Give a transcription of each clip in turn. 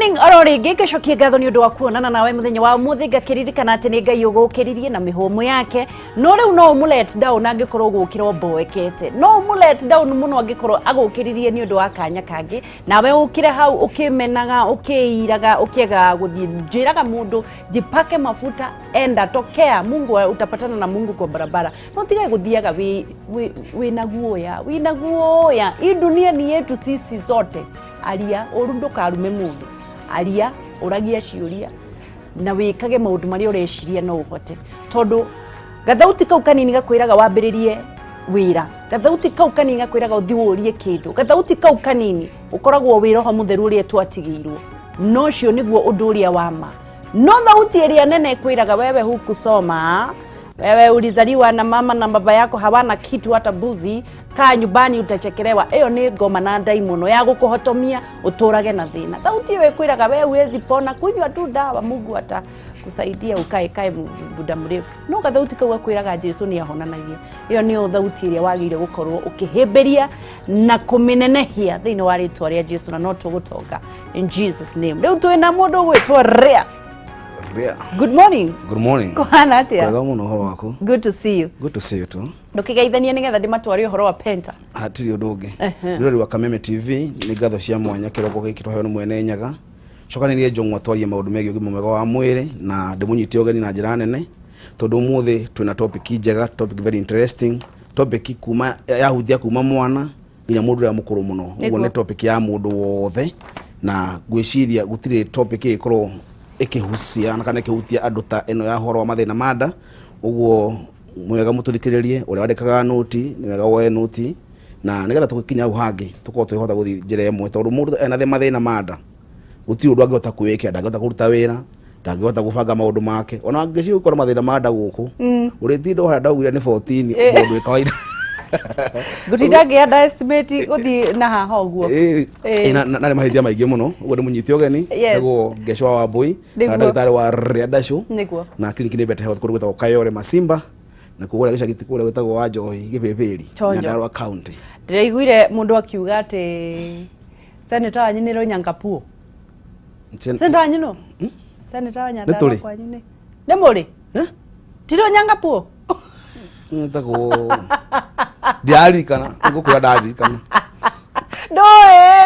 morning orori gikeshokie gatho ni undu wa kuonana nawe muthenya wa muthi ngakiririkana ati ni Ngai ugukiririe na mihomo yake no riu no mu let down angikorwo gukirwo boekete no mu let down muno angikorwo agukiririe ni undu wa kanya kangi nawe ukire hau ukimenaga ukiiraga ukiega guthii njiraga mundu jipake mafuta enda tokea Mungu utapatana na Mungu kwa barabara no tiga guthiaga we na guoya hii dunia ni yetu sisi zote alia urunduka arume mundu alia uragia ciuria na wikage maundu mari ureciria no uhote tondu gathauti kau kanini gakwiraga wambiririe wira gathauti kau kanini gakwiraga uthiurie kindu gathauti kau kanini ukoragwo wiroho mutheru uria twatigirwo no cio niguo undu uria wama no thauti iria nene kwiraga wewe hukusoma wewe ulizaliwa na mama na baba yako hawana kitu hata buzi kaa nyumbani utachekelewa eyo ni ngoma na ndaimono ya gukuhotomia uturage na thina thauti we kwiraga wewe huwezi pona kunywa tu dawa Mungu kusaidia ukae muda mrefu no gathauti kau kwiraga Jesu ni ahonanagia eyo ni thauti iria wagire gukorwo ukihimberia na kuminenehia thini wa ritwa ria Jesu na no tugutonga in Jesus name riu twina mundu gwitwa Rea. Good morning. Good morning. Kuhana atia? Kwega muno horo wako. Good to see you. Good to see you too. Ndukigeithania nigetha ndimatwari horo wa Penta. Hatiri udungi. Ruri wa Kameme TV ni gatho cia mwanya kiroko giki twahe no mwene nyaga. Cokaniriye njongwa twarie maundu megi ugima mwega wa mwiri na ndimunyiti ogeni na njira nene. Tondu muthi twina topic njega, topic very interesting. Topic kuma yahuthia kuma mwana nginya mundu ya mukuru muno. Ugo ni topic ya mundu wothe na gwiciria gutire topic ikorwo ikihusia na kana ikihutia andu ta eno ya horo wa mathina mada uguo mwega mututhikiririe uri wandikaga noti ni wega woe noti na nigetha tukikinya uhangi tukorwo twihota guthi njira imwe tondu mundu ena the mathina mada guti undu angihota kuweka ndangihota kuruta wira ndangihota gubanga maundu make ona angiciu ukora mathina mada guku uri tindo hara ndaugira ni 14 mundu kawaida Gutidage ya estimate guthi na haha oguo na ni mahithia maingi muno ugo ni munyiti ogeni ego Ngechu wa Wambui na ndagitari wa Rikiratha na clinic ni better health kuri gwetagwo Kayore Masimba na kugura gicagiti kure gwetagwo wa Joy Gibeberi Nyandarua county ndiraiguire mundu akiuga ati senator wanyu ni Ronyangapuo senator wanyu no senator wa Nyandarua kwanyu ni ndemuri tiro Nyangapuo ntago diari kana ngukura daji kana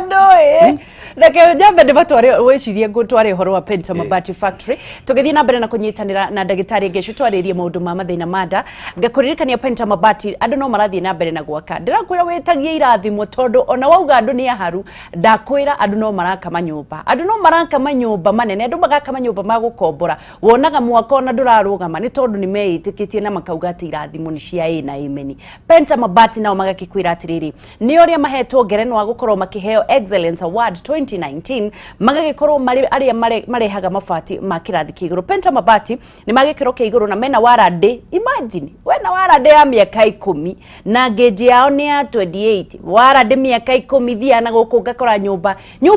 doe Ndake jambe ndibatware wecirie ngutware horo wa Penta Mabati Factory tugithii na mbere na kunyitanira na ndagitari Ngechu twaririe maundu ma mathina mada ngakuririkania Penta Mabati andu no marathie na mbere na gwaka ndirakwira wetagie irathimo tondu ona wauga andu ni aharu ndakwira andu no maraka manyumba manene andu magaka manyumba magukombora wonaga mwaka ona ndurarugama ni tondu ni meitikitie na makauga ati irathimo ni cia na imeni Penta Mabati nao magakikwira atiriri ni oria mahetwo ngerenwa gukorwo makiheo Excellence Award 2019 magagikorwo aria marehaga mabati ma kirathi kiguru Penta Mabati ni magikiro kiguru na mena warade imagine wena warade ya miaka 10 na geji yao ni ya 28 warade miaka 10 thia na guku ngakora nyumba ni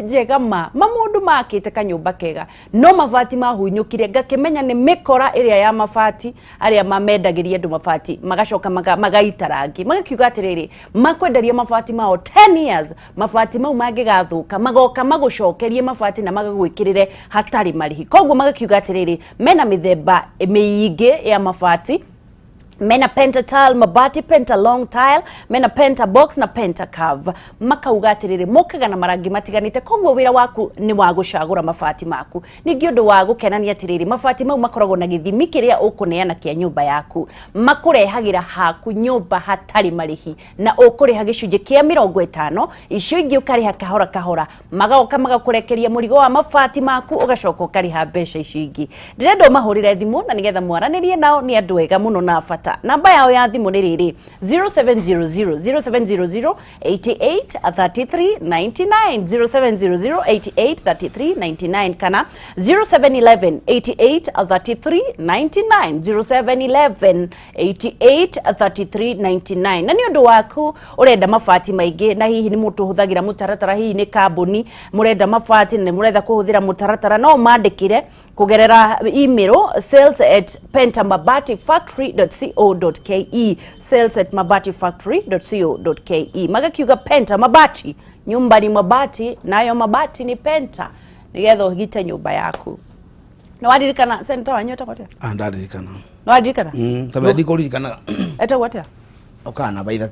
njega mamundu makite kanyumba kega no mabati mahunyukire ngakimenya ni mikora iria ya mabati aria mamedagiria andu mabati magacoka magaita rangi magakiuga atiriri makwenderia mabati mao 10 years mabati mau magigathuka magoka magucokerie mabati na magagwikirire hatari marihi koguo magakiuga atiriri mena mithemba miingi ya mabati mena Penta tile mabati Penta long tile mena Penta box na Penta curve makauga atiriri mokaga na marangi matiganite koguo wira waku ni wa gucagura mabati maku ningi undu wa gukenania atiriri mabati mau makoragwo na githimi kiria ukuneana kia nyumba yaku makurehagira haku nyumba hatari marihi na ukureha gicunje kia 50 icio ingi ukariha kahora magaoka magakurekeria murigo wa mabati maku ugacoka ukariha mbeca icio ingi ndirendo mahurire thimu na nigetha mwaranirie nao ni andu wega muno na fata namba yao ya thimu ni riri 0700 883399 0700883399 kana 0711883399 0711883399 na ni undu waku urenda mabati maingi na hihi ni mutu huthagira mutaratara hihi ni kambuni murenda mabati ni muretha kuhuthira mutaratara no mandikire kugerera email sales@pentamabati.factory.co.ke sales@mabatifactory.co.ke magakiuga Penta Mabati nyumba ni mabati nayo mabati ni Penta nigetha ũgite nyũmba yaku. No waririkana center wanyu etagwo atia? Ndaririkana. No waririkana? Tabe ndikuririkana. Etagwo atia? Oka namba 3.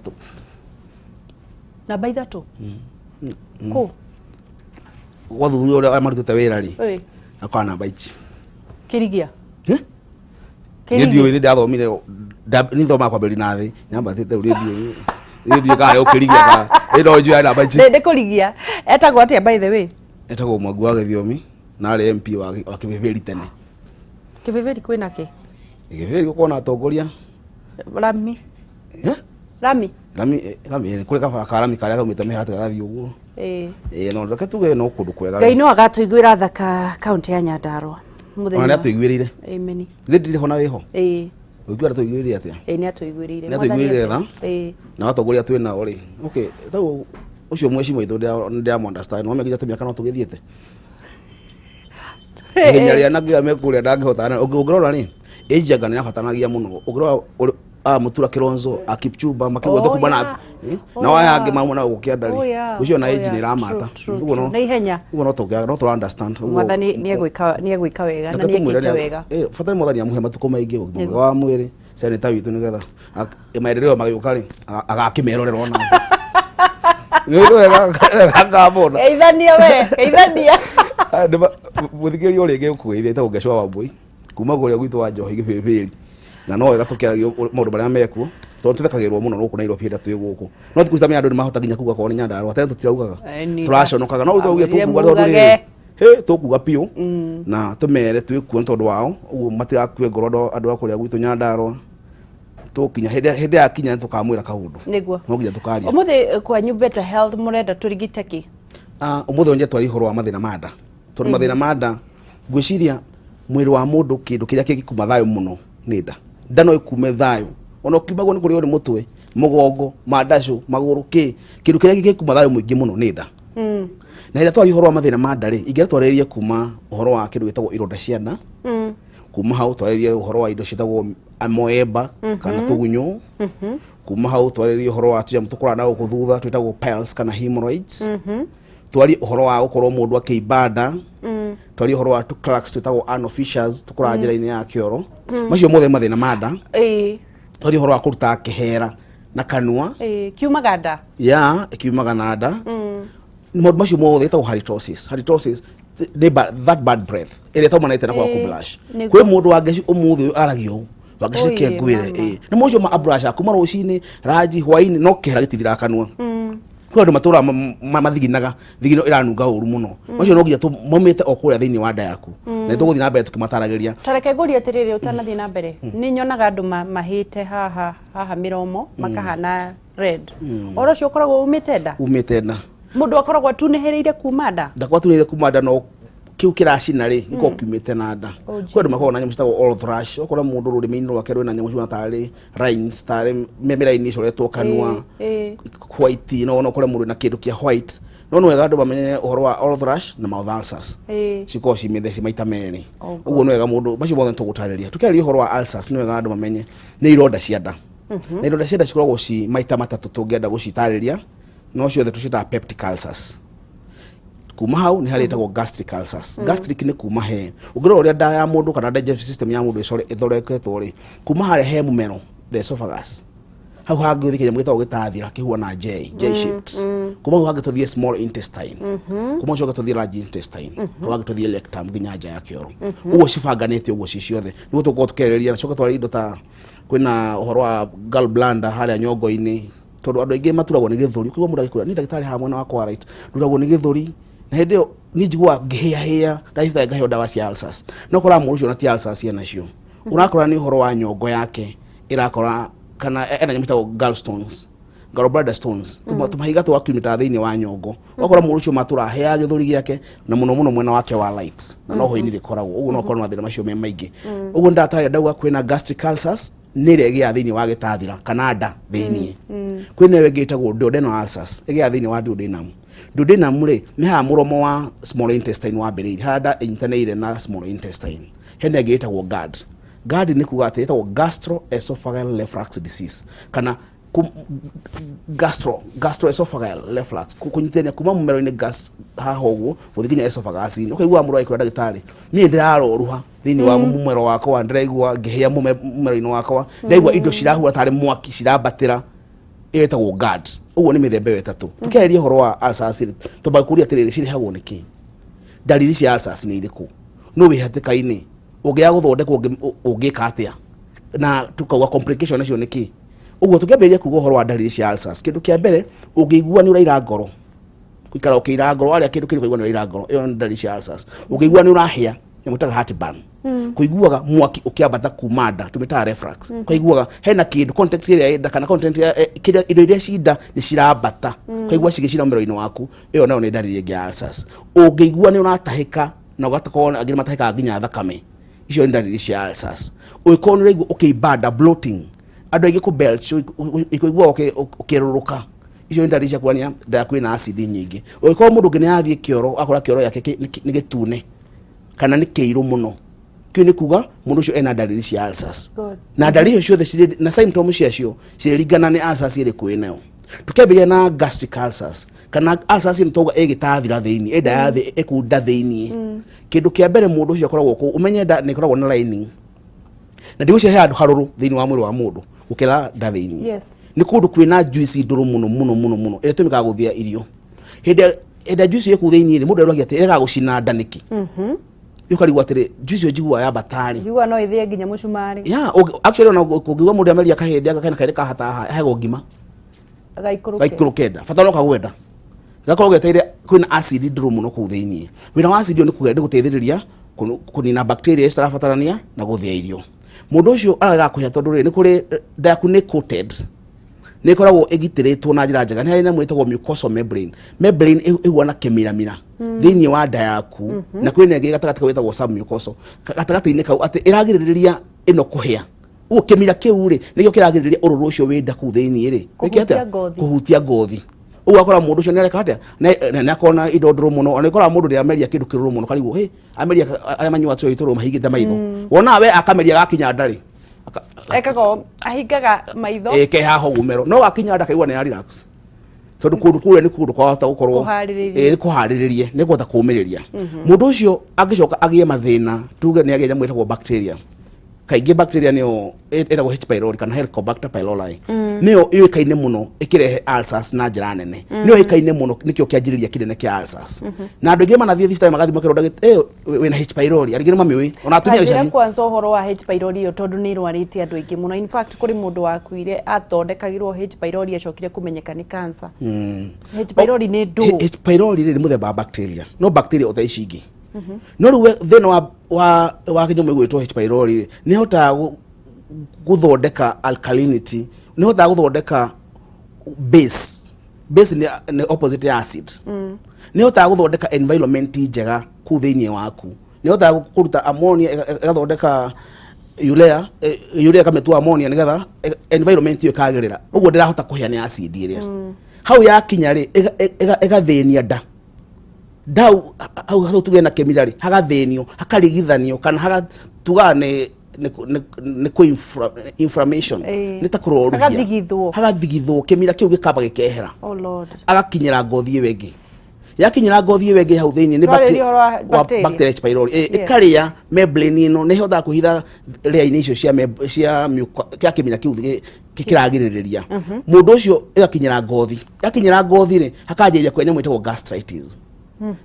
Namba 3? Ko? Wathuri ore marutete wira ri. Oka namba 1. Kirigia? Radio ini ndathomire ni thoma kwa Berinathi nyamba thite radio kare ukirigia ka ino njua namba 1. Ndikurigia. Etagwo atia by the way? Etagwo Mwagu wa Githiomi na ari MP wa Kibeberi tene. Kibeberi kwina ki? Kibeberi uko na atongoria Rami. Rami kule ka Rami kare athomite mehera tugathi uguo. No reke tuge no kundu kwega. Ngai no agatuiguira thaka county ya Nyandarua. Muthenya ona atuiguirire. Amen. Ndiri hona wiho. Uiguira atuiguirire atia? Ni atuiguirire. Ni atuiguirire tha? Na atongoria twina ori. Okay, tau ucio mwecimu ithu ndia understand no mekija tumia kana tugithiete. Henya ria nagia mekuria ndangihotana ungirora ni ejaga ni afatanagia muno ungirora mutura Kilonzo akipchuba makigwa to kubana na wayange mamu na gukiandari ucio na age ni ramata uguo no na ihenya uguo no tugia no to understand mwathani ni egwika wega na ni egwika wega fatani mwathani amuhe matuko maingi wa mwiri seneta witu nigetha maendeleo magiyukari agakimerorerwo na ngabona geithania we geithania muthikirio ringi ukuithia ta ungeshwa Wambui kuma guria gwitu wa Njohi Gibeberi na no wega tukiragio maundu maria mekuo to tuthekagirwo muno nuku Nairobi henda twi guku no thiku citamenya andu ni mahota ginya kuga ko ni Nyandarua tete tutiraugaga turaconokaga no utuge tukuga tondu tukuga piu na tumere twikuo tondu wao uguo matigakue ngoro andu akuria gwitu Nyandarua tukinya hende ya kinya tukamwira kaundu niguo no ginya tukaria umuthi kwa new better health murenda turigite ki umuthi onje twari horo wa mathina manda tondu mathina manda gwiciria mwiri wa mundu kindu kiria kigikuma thayo muno ni nda no ikume thayo ona ukibagwo ni kurio ni mutwe mugongo mandashu maguru kindu kiria gikuma thayo mwingi muno ni nda na ira twari horo wa mathina manda ri ingira twaririe kuma horo wa kindu gitagwo ironda ciana kuma hau twaririe horo wa indo citagwo amoeba kana tugunyo kuma hau twaririe horo wa tuja mutukura na guthutha twitagwo piles kana hemorrhoids twari horo wa ukorwo mundu akiibada twari horo wa clacks twitagwo anal fissures tukura njira-ini ya kioro macio mothe mathina manda twari horo wa kuruta kihera na kanua kiumaga nda kiumaga na nda maundu macio mothe twitagwo halitosis that bad breath ire taumanite na kwa kublash kwi mundu wangeci umuthi aragio wangeci ngwire na mojo ma abrush akuma rucini raji hwaini no kihera gitithira kanua kwa ndo matura mathiginaga thigino iranunga uru muno macio no nginya tumomete okuria thiini wa nda yaku na tuguthi na mbere tukimataragiria tareke nguri atiriri utanathi na mbere ni nyonaga andu mahite haha miromo makahana red oro cio koragwo umite nda mundu akoragwo tunihiriire kuma nda ndakwa tunihiriire kuma nda no kiu kiracina ri iko kiumite na nda kwa ndo makorwo na nyamu citagwo all thrush okora mundu rurimi-ini rwake rwina nyamu cia tari rhines tari memera-ini coretwo kanua white no no kore mundu na kindu kia white no wega andu bamenye uhoro wa all thrush na mouth ulcers ciko cimitheci maita meri uguo no wega mundu macio mothe tugutariria tukiaria uhoro wa ulcers no wega andu bamenye ni ironda cia nda na ironda cia nda cikoragwo ci maita matatu tungienda gucitariria no ciothe tucita peptic ulcers kuma hau ni haritagwo gastric ulcers gastric ni kuma he ungirora uria nda ya mundu kana digestive system ya mundu ithoreketwo ri kuma hare he mumero the esophagus hau hangi uthike nyamu gitagwo gitathira kihua na J shaped kuma hau hangi tuthie small intestine kuma hau tuthie large intestine hau hangi tuthie rectum nginya nja ya kioro uguo cibanganite uguo ci ciothe niguo tukorwo tukereria na coka twari indo ta kwina uhoro wa gallbladder haria nyongo-ini tondu andu aingi maturagwo ni githuri kugo mundu agikura ni ndagitari ha mwena wakwa right nduragwo ni githuri na hendio ni njigua ngihia ndagitari ngaheo ndawa cia ulcers no kora mundu ucio na ti ulcers cia nacio urakora ni uhoro wa nyongo yake irakora kana ena nyamita gallstones gallbladder stones tumahiga tu akumita thiini wa nyongo wakora mundu ucio matura hea githuri giake na muno mwena wake wa light na no hoini rikoragwo uguo no korwo na thina macio me maingi uguo ndataya ndauga kwina gastric ulcers ni regia thiini wa gitathira kana nda thiini kwina wegitagwo duodenal ulcers egia thiini wa duodenum ri ni ha muromo wa small intestine wa mbere hada intaneire na small intestine hende gitagwo GERD ni kuga ati etagwo gastroesophageal reflux disease kana gastroesophageal reflux kunyitania kuma mumero-ini gas haho guo guthikinya esophagus ni ukaigua mundu aikura ndagitari ni ndiraroruha thini wa mumero wakwa ndiraigua ngihia mumero-ini wakwa ndaigua indo cirahura tari mwaki cirabatira etagwo GAD uguo ni mithembe wetatu tukeheria horo wa ulcers tubakuria atiriri cirihagwo niki dalili cia ulcers ni iriku no wihatikaini ungia guthondekwo ungika atia na tukauga complication nacio niki uguo tukiambĩrĩria kuuga ũhoro wa dalili cia ulcers kĩndũ kĩa mbere ũngĩigua nĩ ũraira ngoro kuikara ũkĩira ngoro aria kĩndũ kĩrĩ kũigua nĩ ũraira ngoro ĩyo nĩ dalili cia ulcers ũngĩigua nĩ ũrahĩa nĩ mũtaga heartburn kuiguaga mwaki ũkĩambata kuma nda tumĩtaga reflux kuiguaga hena kĩndũ context ĩrĩa ĩnda kana content kĩrĩa indo iria cinda nĩ cirambata kuigua cigĩcina mũmero-inĩ waku ĩyo nayo nĩ dalili ĩngĩ ya ulcers ũngĩigua nĩ ũratahĩka na ũgakorwo angĩ matahĩkaga nginya thakame icio nĩ dalili cia ulcers ũngĩkorwo nĩ ũraigua ũkĩimba bloating andu aige ku belch ikuigua ukiruruka icio nĩ dalili cia kuania nda yaku ina acid nyingi ũngĩkorwo mũndũ ũngĩ nĩ athie kĩoro akora kĩoro yake nĩ gĩtune kana nĩ kĩirũ mũno kĩu nĩ kuga mũndũ ũcio ena dalili cia ulcers na dalili ciothe cirĩ na symptoms ciacio ciringana nĩ ulcers ĩrĩkũ ĩnayo tukĩambĩrĩria na gastric ulcers kana ulcers nĩ tauga ĩgĩtathira thĩinĩ enda yathĩ ĩkunda thĩinĩ kĩndũ kĩa mbere mũndũ ũcio akoragwo umenye nda nĩ ikoragwo na lining na ndigũcia he andũ harũrũ thĩinĩ wa mwĩrĩ wa mũndũ gũkĩra nda thĩinĩ nĩ kũndũ kwĩna juice ndũrũ mũno ĩrĩa tũmĩkaga gũthĩa irio hĩndĩ juice ĩkũ thĩinĩ mũndũ eragia atĩ ĩrega gũcina nda nĩkĩ ukarigwa atĩrĩ juice ĩyo njiguaga ya batari njiguaga no ĩthĩe nginya mũcumarĩ actually ona kũngĩigua mũndũ ameria kahĩndĩ aka kana kaĩrĩ kahataha hego ngima gaikũrũke nda bata no kagwenda gakorwo geteire kwĩna acid ndũrũ mũno kũu thĩinĩ wĩna wa acid nĩ gũteithĩrĩria kũnina bacteria citarabatarania na gũthĩa irio mundu ucio araga kuhia tondu ri ni kuri nda yaku ni coated ni koragwo igitiritwo na njira njega ni hari na mwitagwo mucosal membrane ihuana kemiramira thiini wa nda yaku na kwina ngi gatagati witagwo submucosal gatagati-ini kau ati iragiririria ino kuhia uguo kemira kiu ri nikio kiragiririria ururu ucio wi nda kuu thiini ri kuhutia ngothi uguo akora mundu ucio ni areka atia na akona indo nduru muno ona ikora mundu ni ameria kindu kiruru muno karigwo he ameria aria manyua tso ituru mahigite maitho wona we akameria gakinya ndari ekago ahingaga maitho ke haho gumero no gakinya nda kaigua ni ya relax tondu kundu kure ni kundu kwahota gukorwo ni kuhariririe ni gwata kumiriria mundu ucio angicoka agie mathina tuge ni agie mwetagwo bacteria kaingĩ bacteria niyo etagwo H pylori kana Helicobacter pylori niyo ĩkaine mũno ĩkĩrehe ulcers na njĩra nene niyo ĩkaine mũno nĩkĩo kĩanjĩrĩria kĩnene kĩa ulcers na andũ aingĩ manathie thibitarĩ magathie makĩrwo wĩna H pylori arĩngĩ nĩmamĩũĩ ona atumia gĩcagi kwanza ũhoro wa H pylori ĩyo tondũ nĩ ĩrwarĩte andũ aingĩ mũno in fact kũrĩ mũndũ wakuire athondekagĩrwo H pylori acokire kũmenyeka nĩ cancer H pylori nĩ ndũ H pylori nĩ mũthemba wa bacteria no bacteria ota ici ingĩ no rĩu thĩna wa kĩnyamũ gwĩtwo H pylori nĩ hotaga guthondeka alkalinity ni hotaga guthondeka base ni opposite ya acid ni hotaga guthondeka environment njega ku thiini waku ni hotaga kuruta ammonia igathondeka urea kametua ammonia nigetha environment iyo kagirira uguo ndirahota kuhia ni acid iria hau yakinya ri igathĩnia nda dau hau tuge na kemira hagathenio hakarigithanio kana hagatuga ni inflammation ni ta kuroruhia hagathigithwo kemira kiu gikamba gikehera oh lord agakinyira ngothi iyo ingi yakinyira ngothi iyo ingi hau thiini ni bacteria H pylori ikaria membrane ino ni hotaga kuhitha layer-ini icio cia kya kemira kiu kikiragiririria mundu ucio igakinyira ngothi yakinyira ngothi ri hakanjiria kwenya mwitagwo gastritis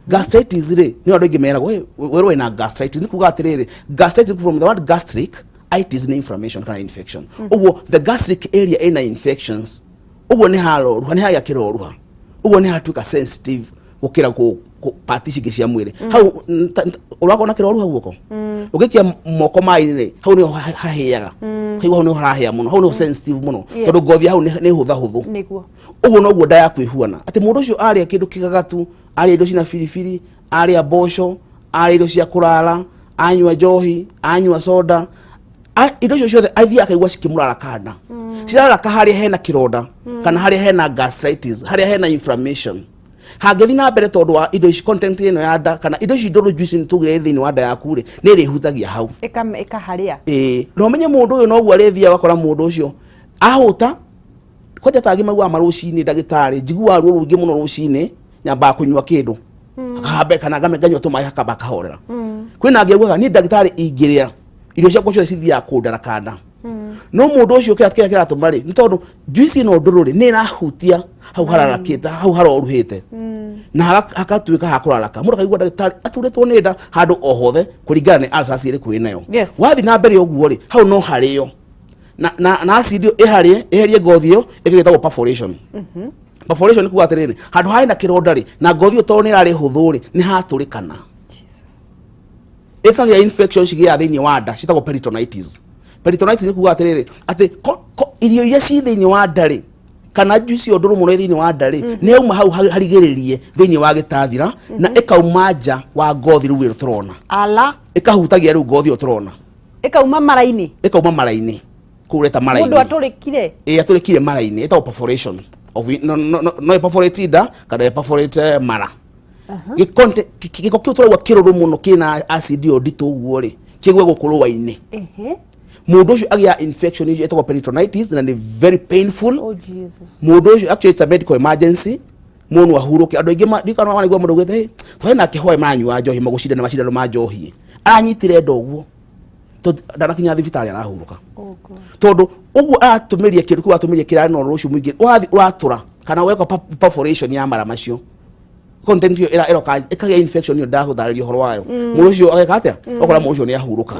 gastritis ri ni andu aingi meragwo wewe wina gastritis ni kuga atiriri gastritis from the word gastric itis ni inflammation kana infection uguo the gastric area ina infections uguo ni haloruha ni haya kiroruha uguo ni hatuka sensitive gukira ku part ici cia mwiri hau urakona kiroruha guoko ugikia moko mai ri hau ni hahiaga hau ni harahia muno hau ni sensitive muno tondu ngothi hau ni hutha huthu niguo uguo no guo nda yaku ihuana ati mundu ucio aria kindu kigagatu aria indo cina firifiri aria mboco aria indo cia kurara anyua njohi anyua soda indo icio ciothe athie akaigua cikimurara kana cirara haria hena kironda kana haria hena gastritis haria hena inflammation hagethi na mbere tondu wa indo ici content ino ya nda kana indo ici ndoro juice ni tugire thiini wa nda yaku ri ni ri hutagia hau eka haria no menye mundu uyu no gwa rethia wakora mundu ucio ahuta kwaja tagi magwa marucini ndagitari njigua ruo rungi muno rucini nyamba kunywa kindu akabe kana gameganywa to mai hakaba kahorera kwina angegwa ni ndagitari ingiria irio cia kwacio cithia kundara kana no mundu ucio kira tumari ni tondu juice no ndururi ni rahutia hau hararakita hau haroruhite na hakatuika hakuraraka mundu kaigwa ndagitari aturetwo ni nda handu o hothe kuringana ni ulcers iri kwinayo wathi na mbere uguo ri hau no hariyo na acid eherie ngothio ikigitagwo perforation perforation kuga atiriri handu hai na kironda ri na ngothio to ni rari huthuri ni haturikana ikagia infection cigia thiini wa nda citagwo peritonitis. Peritonitis ni kuga atiriri ati irio iria ci thiini wa nda ri kana juice o nduru muno thiini wa nda ri ni uma hau harigiririe thiini wa gitathira na ikauma nja wa ngothi ruwi turona ala ikahutagia ru ngothi o turona ikauma maraini kureta maraini mundu aturikire aturikire maraini eta perforation of no perforate da kada perforate mara gikonte giko kiutura kiruru muno kina acid o dito uguo ri kigwe gukuru waini mundu ucio agia infection iyo eta peritonitis na ni very painful. Oh Jesus. Mundu ucio actually it's a medical emergency munu ahuruke andu ingi ndikana wanigwa mundu gwete twena kihoe manywa njohi magucida na macindano ma njohi anyitire ndoguo to ndarakinya thibitari arahuruka tondu uguo atumirie kindu ku atumirie kirani no rucio mwingi wathi uratura kana weka perforation ya mara macio content yo era ikagia infection yo ndahutharirio horo wayo mundu ucio ageka atia okora mundu ucio ni ahuruka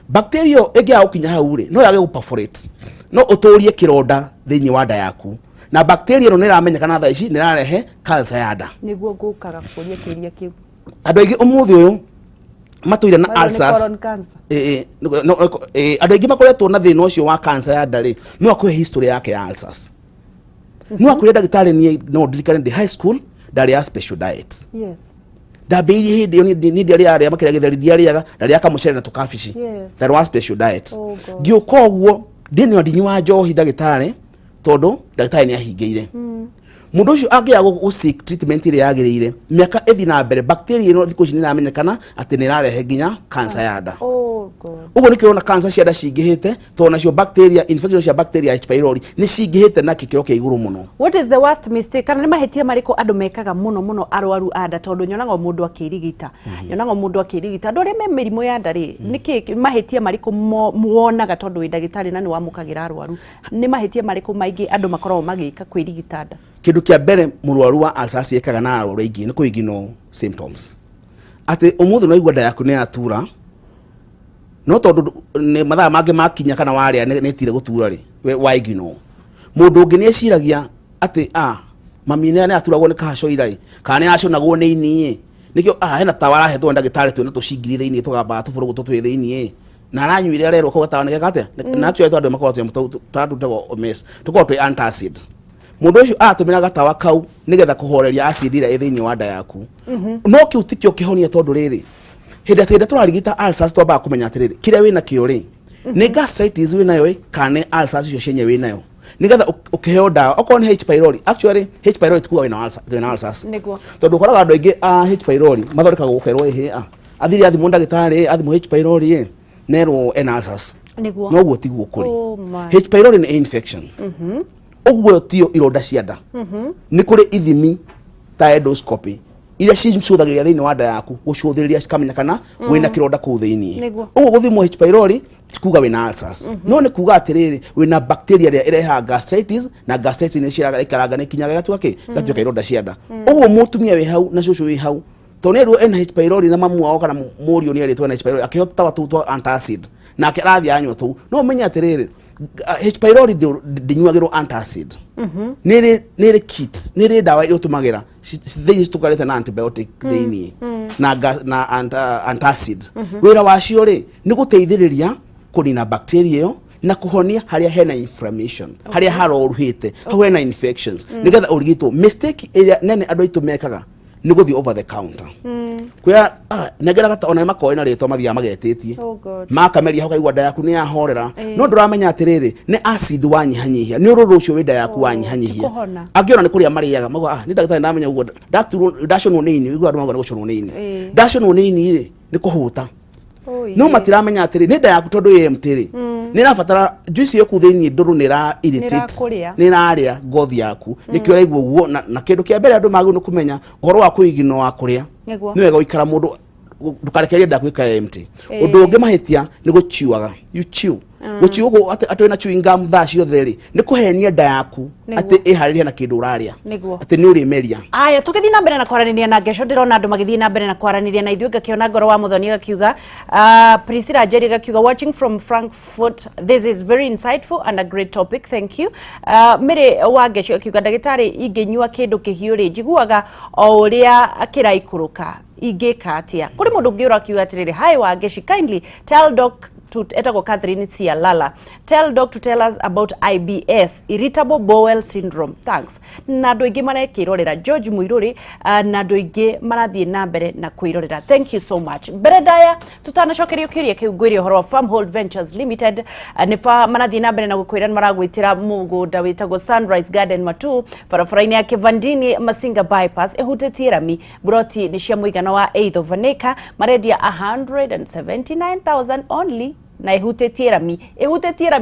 bacteria egia ukinya haure no yage perforate no uturie kironda thiini wa nda yaku na bacteria no niramenyekana tha ici nirarehe cancer ya nda niguo ngukaga kuria kiria kiu andu aingi umuthi uyu matuire na ulcers andu aingi makoretwo na thina ucio wa cancer ya nda ri no akwe history yake ya ulcers no akwe ndagitari ni no dirikane the high school ndari ya special diet ndabiri hindi ni ndari aria makira githeri ndiariaga ndari akamucere na tukafici that was special diet ndio koguo ndini ndinywa njohi ndagitari tondu ndagitari ni ahingeire mundu ucio agia go seek treatment ire yagirire miaka ethi na mbere bacteria no thiko cini namenyekana ati ni rarehe ginya cancer ya nda ugo ni kirona cancer cia nda cingihite to nacio bacteria infection cia bacteria H pylori ni cingihite na kikiro kia iguru muno. What is the worst mistake kana ni mahetia mariko andu mekaga muno arwaru anda tondu nyonaga mundu akirigita nyonaga mundu akirigita andu me mirimo ya nda ri niki mahetia mariko muonaga tondu wi ndagitari na ni wamukagira arwaru ni mahetia mariko maingi andu makorwo magika kwirigita nda kindu kia mbere murwaru wa ulcers yekaga na arwaru aingi ni kuigino symptoms ati umuthi no igwa nda yaku ni atura no tondu ni mathaa mangi makinya kana waria ni tire gutura ri waigino mundu ungi ni eciragia ati mamine ni aturagwo ni kahaco irai kana ni aconagwo ni ini nikio hena tawara hetwo ndagitari tu na tucingiri thiini tugamba tuburu gutu twi thiini na aranyuire arerwo ko gatawanike gate na actually tondu makwa tatu tego omes tuko twi antacid mundu ucio atumira gatawa kau nigetha kuhoreria acid ira thiini wa nda yaku no kiutikio kihonia tondu riri hida turarigita ulcers twamba kumenya atiriri kiria wina kio ri ni gastritis wina yo kana ulcers icio cenye wina yo nigetha ukiheo dawa okon H pylori actually H pylori tukuwa wina ulcers niguo tondu koraga andu aingi H pylori mathoreka gukerwo ehe athiri athi mundu ndagitari athi mu H pylori nerwo ena ulcers niguo no guo tiguo kuri H pylori ni infection uguo tio ironda cia nda ni kuri ithimi ta endoscopy iria cicuthagiria thiini wa nda yaku gucuthiriria cikamenyekana wina kironda kuu thiini uguo guthimwo H pylori cikuga wina ulcers no ni kuga atiriri wina bacteria ria ireha gastritis na gastritis ni ciraga ikaranga ni kinyaga gatuka ironda cia nda uguo mutumia wi hau na cucu wi hau to ni ru H pylori na mamu wao kana murio ni aritwa H pylori akihota watu to antacid na akirathi anywa tu no menya atiriri H pylori dinyuagirwo antacid nere kit nere dawa irio tumagira thiini tukarete na antibiotic thiini na antacid wira wacio ri ni guteithiriria kunina bacteria yo na kuhonia haria hena inflammation haria haroruhite hau hena infections nigetha urigitwo mistake area nene andu aitu mekaga ni guthi over the counter kuya negera gata ona makoe na ritwa mathia magetitie makameria hau kaigwa nda yaku ni yahorera no nduramenya atiriri ni acid wanyihanyihia ni ururu ucio wi nda yaku wanyihanyihia angiona ni kuria mariaga mago ni ndagitari ndamenya uguo ndaconwo ni ini igwa ndumagwa guconwo ni ini ndaconwo ni ini ri ni kuhuta no matiramenya atiriri ni nda yaku tondu ye mtiri nira fatara juice yoku thini nduru nira irritate nira aria ngothi yaku nikio raigwo guo na kindu kia mbere andu magu kumenya horo wa kuigino wa kuria ni wega uikara mundu ndukarekeria ndaku ika empty undu ungi mahitia ni guchiwaga you chew guchiugo ati na chewing gum tha ciothe ri ni kuhenia nda yaku ati ihariria na kindu uraria ati ni uri meria aya tukithi na mbere na kwaraniria na Ngechu ndirona andu magithi na mbere na kwaraniria na ithuĩ ngakiona ngoro wa muthoni gakiuga Priscilla Jerry gakiuga watching from Frankfurt, this is very insightful and a great topic, thank you. Mere wa Ngechu gakiuga ndagitari inginyua kindu kihiu ri njiguaga o uria akiraikuruka igeka atia kuri mundu ngiura kiuga atiriri hi wa Ngechu kindly tell doc to etako Catherine Lala. Tell doc to tell us about IBS, irritable bowel syndrome. Thanks. Na andu ingi marekirorera George Muiruri na andu ingi marathie na mbere na kuirorera. Thank you so much. Beredaya tutanacokeria kiuria kiu ngwiri horo Farmhold Ventures Limited ni fa marathie na mbere na gukwira maragwitira mugunda witagwo Sunrise Garden Matu farafaraini ya Kivandini Masinga bypass ehutetie rami broti ni cia muigana wa 8 of an acre maredia 179,000 only na ehutetie rami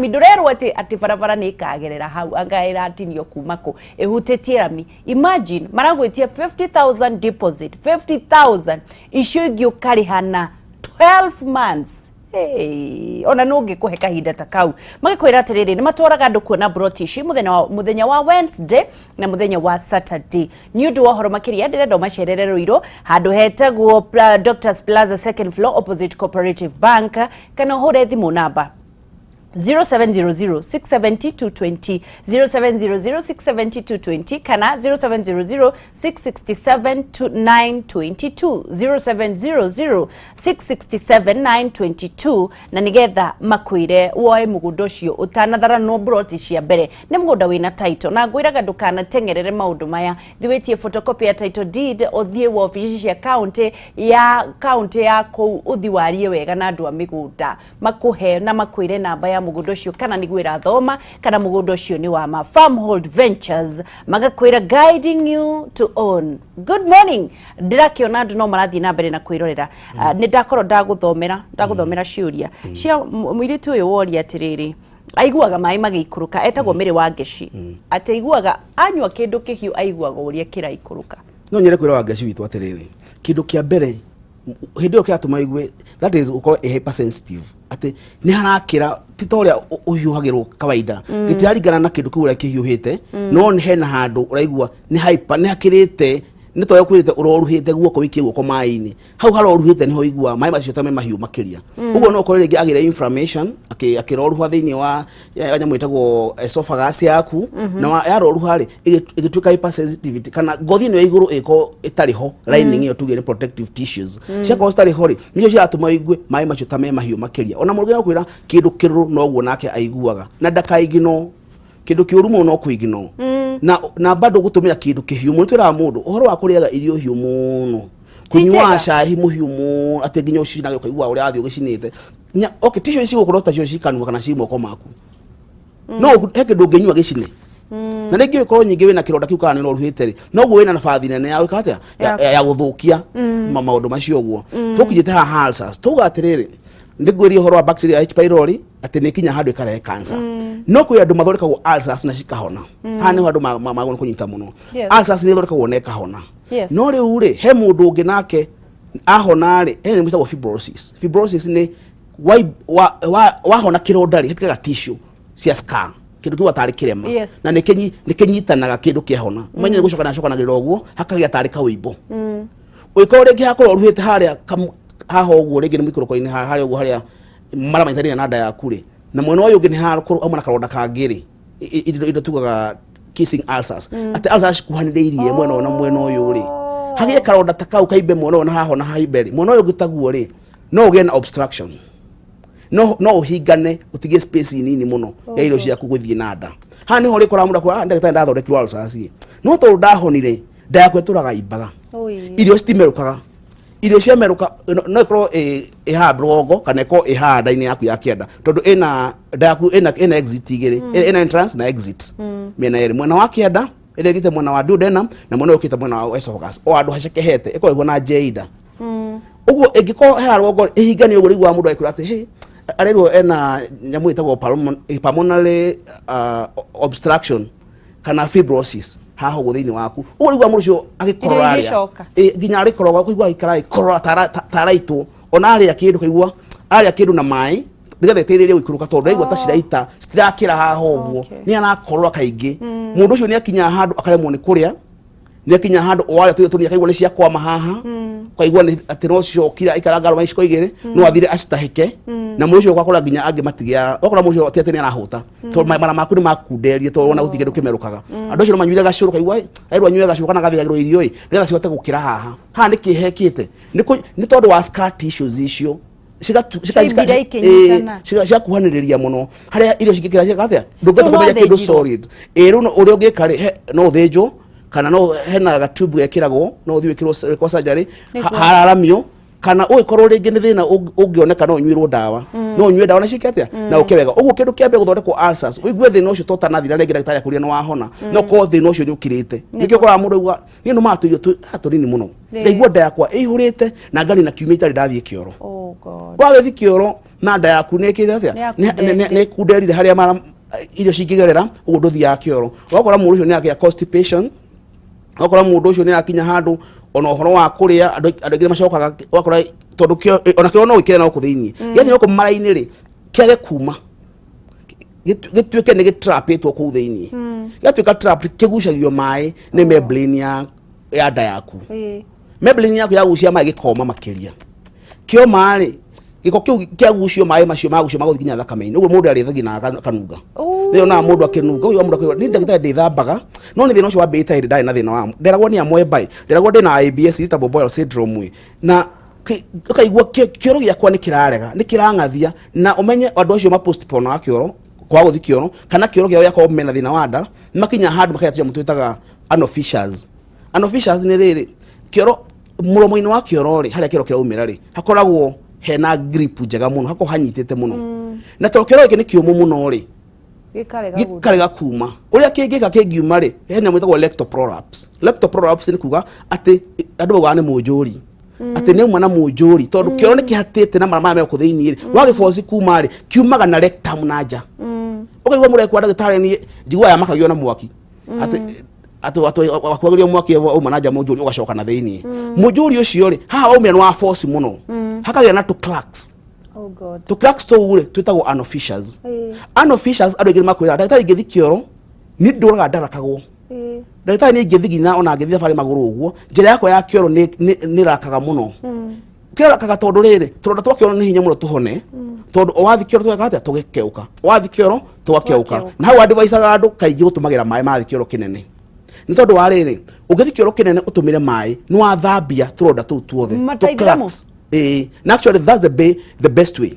ndurerwo ati barabara ni ikagerera hau angaira atinio kumako ehutetie rami. Imagine maragwitia 50,000 deposit 50,000 icio ingĩ ukarihana 12 months. Hey, ona nungi kuhe kahinda takau magikwira atiriri ni matwaraga andu kuona brotishi muthenya wa Wednesday na muthenya wa Saturday ni undu wa horo makiria ndirenda macerere Ruiro handu hetagwo Doctors Plaza second floor opposite Cooperative Bank kana hore thimu namba 0700-670-220 0700-670-220 kana 0700-667-922 0700-667-922 na nigetha makwire woe mugundo cio utanathara no broti cia mbere ni mugunda wina title na ngwiraga ndukana tengerere maundu maya thiwetie photocopy ya title deed othie wa office cia county ya kou uthi warie wega na andu a migunda makuhe na makwire namba ya mugundo cio kana nigwira thoma kana mugundo cio ni wa ma Farmhold Ventures magakwira guiding you to own. Good morning ndirakiona andu no marathi na mbere na kwirorera ni ndakorwo ndaguthomera ciuria cia muiritu uyu wori atiriri aiguaga mai magikuruka etagwo Mere wa Ngechu ateiguaga anywa kindu kihiu aiguaga uria kiraikuruka no nyere kwira wa Ngechu witu atiriri kindu kia mbere hindi okia tuma igwe that is uko hypersensitive ati ni harakira titoria uhiuhagirwo kawaida gitirarigana na kindu kiu kihiuhite no ni hena handu uraigua ni hyper ni hakirite ni toya kwirite uroruhite guoko wiki guoko mai-ini hau haroruhite niho igua mai macio tame mahiu makiria uguo no kore ringi agire inflammation akiroruha thiini wa nyamu itagwo esophagus yaku na yaroruha ri igituika hypersensitivity kana ngothi no iguru iko itariho lining iyo tugire protective tissues cia ko ho ri nicio ciratuma igwe mai macio tame mahiu makiria ona murugira kwira kindu kiruru no guo nake aiguaga na ndakaigino kindu kiurumo no kuigino na bado gutumira kindu kihiu mutwira mundu uhoro wa kuriaga irio hiu muno kunywa shahi muhiu mu ate nginya ucina kuigua uria athio gicinite okay tisho ici gukorwo ta cio cikanwa kana ci moko maku no heke ndunginywa gicine na ringi ukorwo nyingi wina kironda kiu kana no ruhite ri no guo wina nafathi nene ya ukate ya guthukia maundu macio guo tukijite ha ulcers tuga atiriri ndigwiri horo wa bacteria H pylori ati ni kinya handu ikare cancer no kwi andu mathorekago ulcers na cikahona hani andu magona kunyita muno ulcers ni thorekago ne kahona no riu ri he mundu ungi nake ahona ri ene mwitagwo fibrosis ni wahona kironda ri hitikaga tissue cia scar kindu kiu atari kirema na ni kinyitanaga kindu kiahona umenye gucoka na cokanagirira uguo hakagia atari kawimbo uikore ringi hakorwo ruhite haria haho uguo ringi ni mwikuruko-ini haria uguo haria mara maitari na nda yaku ri na mwena uyu ungi ni hakorwo amana karonda kangiri indo tugaga kissing ulcers ati ulcers kuhaniriirie mwena na mwena uyu ri hagie karonda takau kaimbe mwena na haho na haiberi mwena uyu gitaguo ri no ugie na obstruction no uhingane utige space nini muno ya irio ciaku guthie na nda hani ho ri kora muda kwa ndagitari ndathondekirwo ulcers no to ndahonire nda yaku eturaga imbaga irio stimerukaga irio cia meruka no ikoro ihabrogo kana iko ihanda-ini yaku ya kienda tondu ina ndaku ina exit igiri ina entrance na exit mena yeri mwena wa kienda iregite mwena wa duodenum na mwena ukite mwena wa esophagus o andu hacekehete iko igwo na jeida uguo igiko harwogo ihingani uguo rigwa mundu aikura ati he arerwo ena nyamu itagwo pulmonary obstruction kana fibrosis haho guthini waku urigwa mundu cio agikorora aria ginya ari korogwa kuigwa ikara ikorora taraitwo ona aria kindu kaigwa aria kindu na mai ndigathe teriria guikuruka tondu aigwa ta ciraita stirakira haho uguo ni anakorora kaingi mundu cio ni akinya handu akaremwo ni kuria ni akinya handu oaria tuya kaigwa ni cia kwama haha kaigwa ni ati no cio kira ikarangaro maiciko igire no athire acitahike na mundu cio gwakora ginya angi matigia wakora mundu cio tiate ni arahuta tondu mara maku ni makunderie tondu ona gutige ndukimerukaga andu acio no manyuire gacuru kaigwa airwa anyuire gacuru kana gathigagirwo irio nigetha cihote gukira haha ni kihekite ni tondu wa scar tissues icio cigakuhaniriria muno haria irio cingikira cigatia ndungata kumeria kindu solid riu uria ungikari no thinjo kana no hena gatubu gekiragwo no thiwe kirwo kwa surgery hararamio kana uikorwo ringi ni thina ungioneka no nyuirwo dawa no nyue dawa na cikatia na ukewega uguo kindu kiambe guthondekwo ulcers uigue thina ucio totanathira ringi daktari akuria no wahona no ko thina ucio ni ukirite nikio kora mundu igwa ni no matuirio atonini muno ngaigua nda yakwa ihurite na ngani na kiumia itari ndathie kioro wagethi kioro na nda yaku ni ikithia ni kunderire haria mara irio cingigerera uguo nduthia kioro wakora mundu ucio ni agia constipation wakora mundu ucio ni akinya handu ona uhoro wa kuria andu angire macokaga wakora tondu kio ona kio no ikire na kuthini yathi no kumara-ini ri kiage kuma gituike ni gitrapitwo ku thini gatuika trap kigucagio mai ni membrane ya nda yaku membrane yaku yagucia mai gikoma makiria kio mari giko kiu kiagucio mai macio magucio maguthinya thakame-ini uguo mundu ari thagina kanunga niyo na mundu akinunga uyo mundu akwa ni ndagitari ndithambaga no ni thina ucio wa beta ndai na thina wa nderagwo ni amwebai nderagwo ndina IBS irritable bowel syndrome na ukaigua kioro giakwa ni kirarega ni kirangathia na umenye andu acio ma postpone wa kioro kwa guthi kioro kana kioro giao yakwa mena thina wa nda makinya handu makayatija mutwitaga anofishers ni riri kioro muromo-ini wa kioro ri haria kioro kiraumira ri hakoragwo hena grip njega muno hako hanyitete muno na to kioro giki ni kiumu muno ri gikarega kuma uria kingika kingiuma ri henya mwitagwo lectoprolapse ni kuga ati andu bagane mujuri ati ne mwana mujuri tondu kioro ni kihatite na mara me ku thiini ri wagifosi kuma ri kiumaga na rectum naja ukaigwa mure kwa ndagitari ni njigwa ya makagio na mwaki ati watu wakwagirio mwaki o manaja mujuri ugacoka na thiini mujuri ucio ri haha waumira ni wa force muno hakagia na to clacks to clacks to ure twitagwo anofishers andu igiri makwira ndagitari ngithi kioro ni nduraga ndarakagwo ndagitari ni ngithigina ona ngithi thabari maguru uguo njira yakwa ya kioro ni rakaga muno kioro kaga tondu riri turonda twa kioro ni hinya muno tuhone tondu owathi kioro tweka atia tugekeuka owathi kioro twakeuka na hau advice andu kaingi gutumagira mai mathi kioro kinene ni tondu wa riri ugithi kioro kinene utumire mai ni wathambia turonda tu tuothe to clacks na actually that's the best way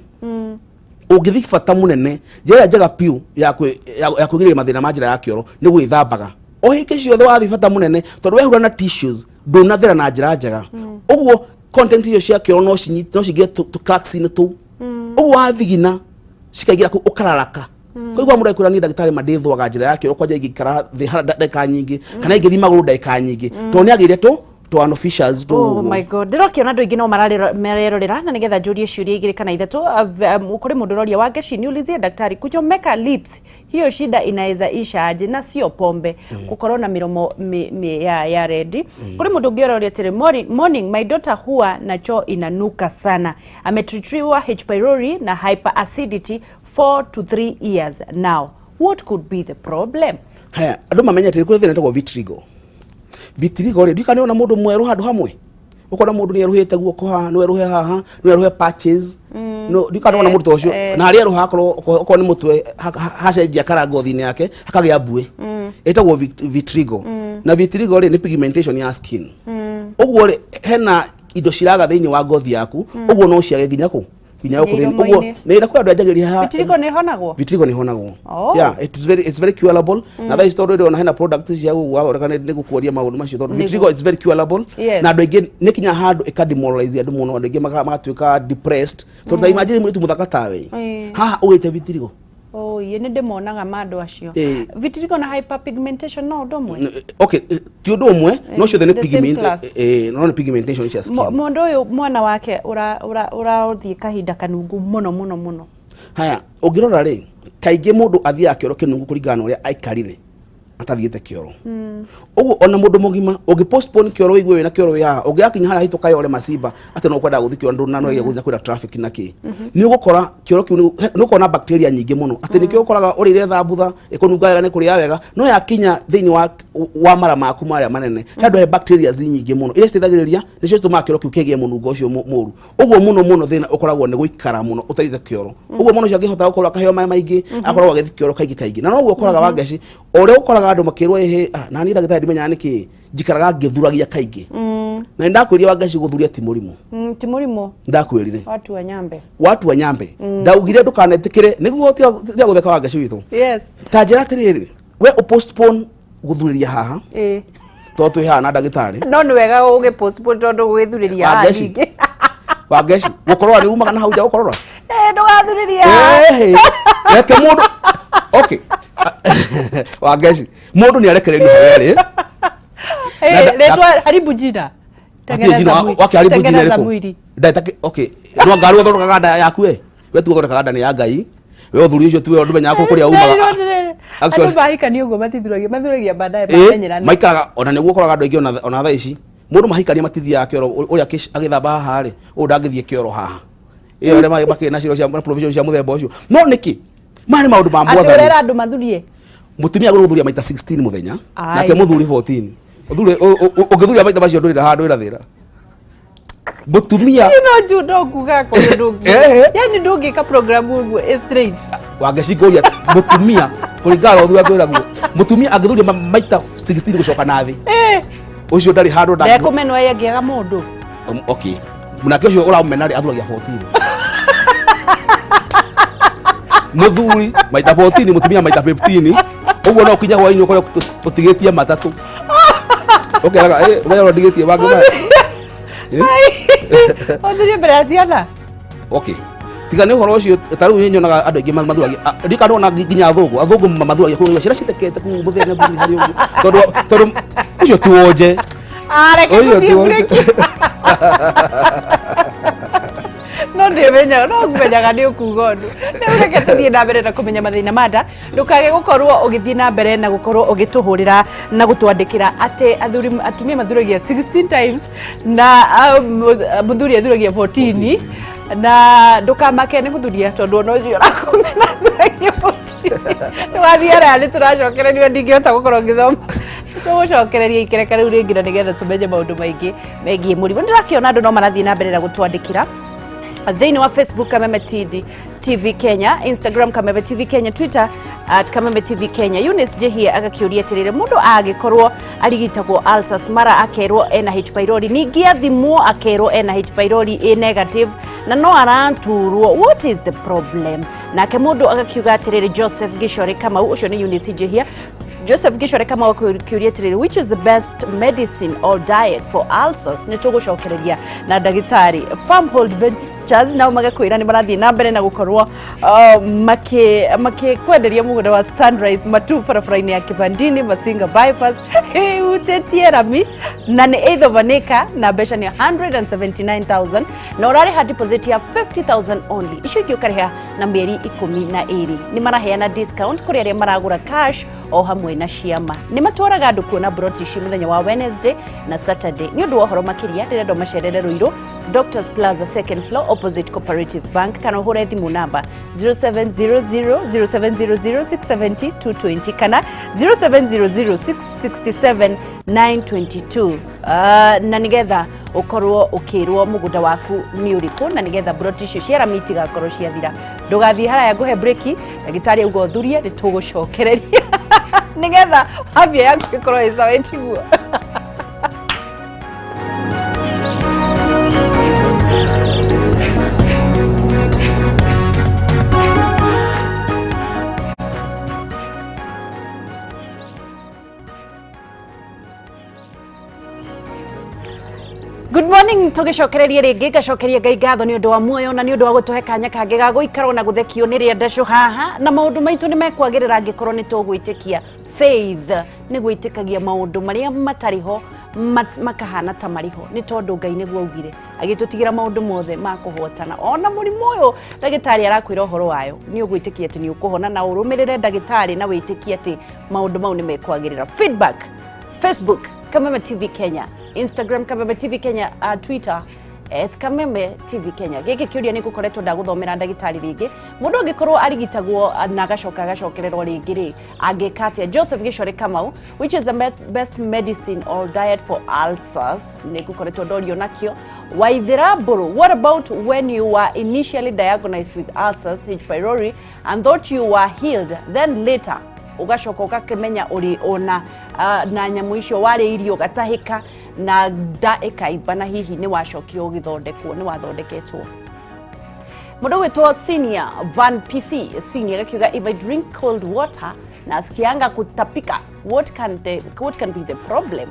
ugithi fata munene njira njega piu ya kugiria mathina ma njira ya kioro ni gwithambaga o hiki ciothe wathi fata munene tondu wehura na tissues ndunathira na njira njega uguo content iyo cia kioro no cigie to cracks in tu uguo wathigina cikaigira ku ukararaka koigwa mundu akwira ni ndagitari mandithwaga njira ya kioro kwanja igikara ndeka nyingi kana igithi maguru ndeka nyingi to ni agire to anofishers to oh my god ndirokiona andu ingi no marerorera na nigetha njurie ciuria igiri kana ithatu kuri mundu roria wa Ngechu niulizie daktari kuchomeka lips hiyo shida inaweza isha aje na sio pombe kukorwo na miromo ya red kuri mundu ngiororia tiri morning my daughter huwa na choo inanuka sana ametreatiwa H pylori na hyperacidity 4 to 3 years now what could be the problem haya andu mamenya tiri kuri thina tagwo vitiligo ri dikane ona mundu mweru handu hamwe ukona mundu ni eruhite guoko ha no eruhe haha no eruhe patches no dikane ona mundu tocio na ari eruha ko ni mutwe hacenjia kara ngothi-ini yake hakagia mbue etagwo vitiligo na vitiligo ri ni pigmentation ya skin uguo ri hena indo ciraga thiini wa ngothi yaku uguo no ciage nginya ku kinya ku thiini uguo ni ira kwa andu ajagiria ha vitiligo ni honagwo yeah it's very curable na that story on hena products ya wathondeka ni gukuoria maundu macio tondu vitiligo is very curable na andu aingi ni kinya handu ikademoralize andu muno andu aingi magatuika depressed tondu imagine muri muthaka tawe haha uite vitiligo oh yene ndemonaga mandu acio vitiligo na hyperpigmentation no ndomwe okay ti undu umwe no cio the pigment no pigmentation cia skin mundu uyu mwana wake ura uthie kahinda kanungu muno haya ungirora ri kaingi mundu athia kioro kinungu kuringana uria aikarire atathiete kioro uguo ona mundu mugima ungi postpone kioro wigwe wina kioro ya ungiakinya haria hituka yore macimba ati no kwenda guthi kioro ndu na no ye guthi kwenda traffic naki ni ugukora kioro kiu ni ukona bacteria nyingi muno ati nikio ukoraga urire thambutha ikununga wega ni kuria wega no yakinya thiini wa mara maku maria manene handu he bacteria nyingi muno ile citithagiriria nicio cituma kioro kiu kigie munungo ucio muru uguo muno thina ukoragwo ni guikara muno utaithe kioro uguo muno cio ngihota gukora kaheo mai maingi akoragwo agithi kioro kaingi na no uguo ukoraga wangeci ore ukoraga andu makirwo ehe na ni ndagitari ndimenya niki njikaraga ngithuragia kaingi na ndakwiria wangeci guthuria ti murimo ndakwirire watu wa nyambe ndaugire ndukanetikire niguo tia gutheka wangeci witu yes ta njira atiriri we postpone guthuriria haha to twi haha na ndagitari no ni wega uge postpone tondu gwithuriria haha ingi wangeci gukorwo ari umaga na hau ja gukorora ndugathuriria reke mundu okay wangeci mundu ni arekereria hareri letwa haribu jina haribu jina riko ndaitake okay no ngaru thoroga nda yaku we tu thoroga nda ni ya ngai we uthuri ucio tu we ndumenya ko kuria umaga actually bahika ni ugo mathuragia baadaye bamenyerana maikaraga ona niguo koraga andu aingi ona tha ici mundu mahikania matithia kioro uria agithamba haha ri ndangithie kioro haha iyo re maki na ciro cia provision cia muthemba ucio no niki mari maundu ma mbotha ati urera andu mathurie mutumia guthuria maita 16 muthenya nake muthuri 14 uthuri ungithuria maita macio ndurira handu ira thira mutumia no judo kuga ko ndungi yani ndungi ka program ugu straight wangecinguria mutumia kuringana uthu atwiraguo mutumia angithuria maita 16 gucoka nathi ucio ndari handu ndari kumenwa yangiaga mundu okay munake ucio uramena ri athuragia 14 muthuri maita 14 mutumia maita 15 uguo no kinya hwaini ukore utigitie matatu okay raga wewe ndigitie bangi ba othuri brasiana okay tiga ni horo ucio taru nyonaga andu aingi mathuragia ndika ndona nginya athungu mathuragia kuo cira citekete ku muthenya thuri hari uguo tondu ucio tuonje reke tuonje no ndimenya no kumenyaga ni ukuga undu ni reke tuthie na mbere na kumenya mathina manda ndukage gukorwo ugithie na mbere na gukorwo ugituhurira na gutwandikira ate atumia mathuragia 16 times na muthuri athuragia 14 na ndukamake ni guthuria tondu no cio rakumena thuragia 14 wathiara ni turacokererio ndingihota gukorwo ngithoma tugucokereria ikereka riu ringi na nigetha tumenye maundu maingi megie murimu ndirakiona andu no marathie na mbere na gutwandikira thiini wa Facebook Kameme TV Kenya, Instagram Kameme TV Kenya, Twitter @Kameme TV Kenya. Eunice Jehia agakiuria tirire mundu agikorwo arigitagwo ulcers mara akerwo NH pylori ningi athimwo akerwo NH pylori a negative na no aranturwo. What is the problem? Nake mundu agakiuga atirire Joseph Gishore kama ucio ni Eunice Jehia. Joseph Gishore kama wakiuria tirire which is the best medicine or diet for ulcers ni tugucokereria na ndagitari Farmhold Ventures na magakwira ni marathie na mbere na gukorwo kwenderia mugunda wa Sunrise Matu barabara-ini ya Kibandini Masinga bypass utetie rami na ni either vanika na mbeca ni 179,000 na urari ha deposit ya 50,000 only icio igiukariha na mieri 12 ni maraheana discount kuri aria maragura cash o hamwe na ciama ni matwaraga andu kuona brotishi muthenya wa Wednesday na Saturday ni undu wa horo makiria ndirendo macerere Ruiru Doctors Plaza second floor opposite Cooperative Bank kana hore thimu namba 0700-670-220 kana 0700-667-922 na nigetha ukorwo ukirwo mugunda waku ni uriku na nigetha brotishi ciara miti gakorwo ciathira ndugathie haraya nguhe breaki ndagitari ugo thurie ni tugucokereria nigetha afya yaku ikorwo isawetigwo Good morning tugicokereria ringi gacokeria ngai ngatho ni undu wa muoyo na ni undu wa gutuhe kanya kangi ga guikarwo na guthekio ni ria ndashu haha na maundu maitu ni mekwagirira angikorwo ni tugwitikia faith ni gwitikagia maundu maria matariho makahana ta mariho ni tondu Ngai niguo augire agitutigira maundu mothe ma kuhotana ona murimu uyu ndagitari arakwira uhoro wayo ni ugwitikia ati ni ukuhona na urumirire ndagitari na witikia ati maundu mau ni mekwagirira. Feedback Facebook Kameme TV Kenya, Instagram Kameme TV Kenya, Twitter @Kameme TV Kenya. Giki kiuria ni gukoretwo ndaguthomera ndagitari ringi mundu angikorwo arigitagwo na agacokererwo ringi ri angikatia. Joseph Gishore Kamau, which is the best medicine or diet for ulcers, ni gukoretwo ndorio nakio. Waithira Buru, what about when you were initially diagnosed with ulcers H pylori and thought you were healed, then later ugacoka ukakimenya uri ona na nyamu icio wari irio gatahika na da ikaiba na hihi ni wacokio githondekwo ni wathondeketwo. Mundu witwa Senior Van PC Senior gakiuga, if I drink cold water na sikianga kutapika, what can be the problem?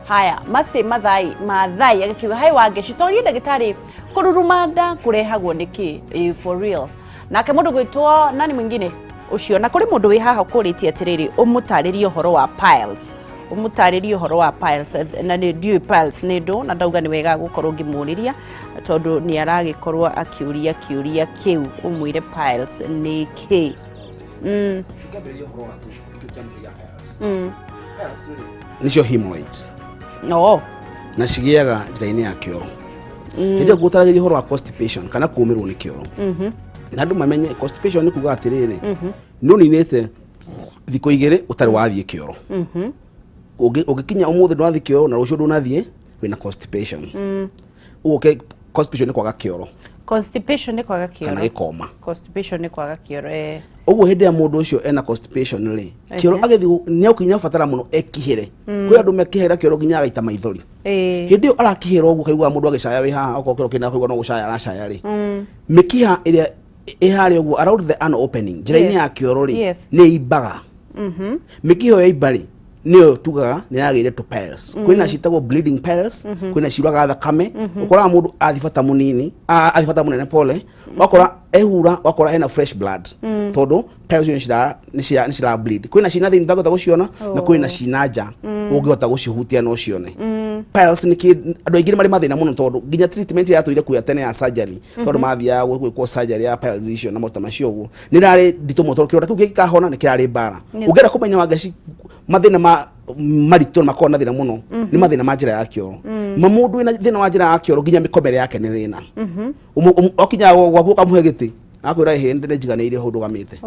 Haya mathai agakiuga, hai wage citori ndagitari kururumanda kurehagwo niki for real. Nake mundu gwitwa nani mwingine ucio na kuri mundu wi haha kuritie atiriri umutaririe uhoro wa piles, umutaririe uhoro wa piles na ni due piles ni ndo na ndauga ni wega gukorwo ngimuriria tondu ni aragikorwo akiuria kiu umwire piles ni ki ngaberia uhoro wa kiukiamu ya piles piles nicio hemorrhoids no na cigiaga njira-ini ya kioro hindi gutaragiria uhoro wa constipation kana kuumirwo ni kioro na ndu mamenye constipation ni kuga atiriri no ninete thiko igere utari wathie kioro ugikinya umuthi ndwathi kioro na rucio ndunathie wina constipation okay constipation ni kwaga kioro kana gikoma constipation ni kwaga kioro uguo hindi ya mundu ucio ena constipation ri kioro agethi ni ukinya fatara muno ekihire kwi andu mekihira kioro ginya gaita maithori hindi yo arakihira uguo kaigua mundu agicaya wi haha okokero kina kaigua no gucaya aracaya ri mikiha iria ihari uguo around the an opening njira-ini ya kioro ri ni ibaga mikiho ya ibari niyo tugaga ni yagire to piles kwina citagwo bleeding piles kwina cirwaga thakame ukora mundu athifata munini athifata munene pole wakora ehura wakora ena fresh blood todo piles ni cira bleed kwina cina thini ndagota guciona na kwina cinaja ungihota gucihutia no cione piles ni andu aingĩ mari mathina muno tondu nginya treatment ya tuire kuya tene ya surgery tondu mathia gwikwo surgery ya piles icio na mota macio uguo ni rari nditomo tondu kironda kiu gikahona ni kirari bara ungera kumenya wangaci mathina marito makona thina muno ni mathina ma njira ya kioro mamundu ina thina wa njira ya kioro nginya mikomere yake ni thina okinya gwaku kamuhe giti akwira hindi ni njiganire hundu gamite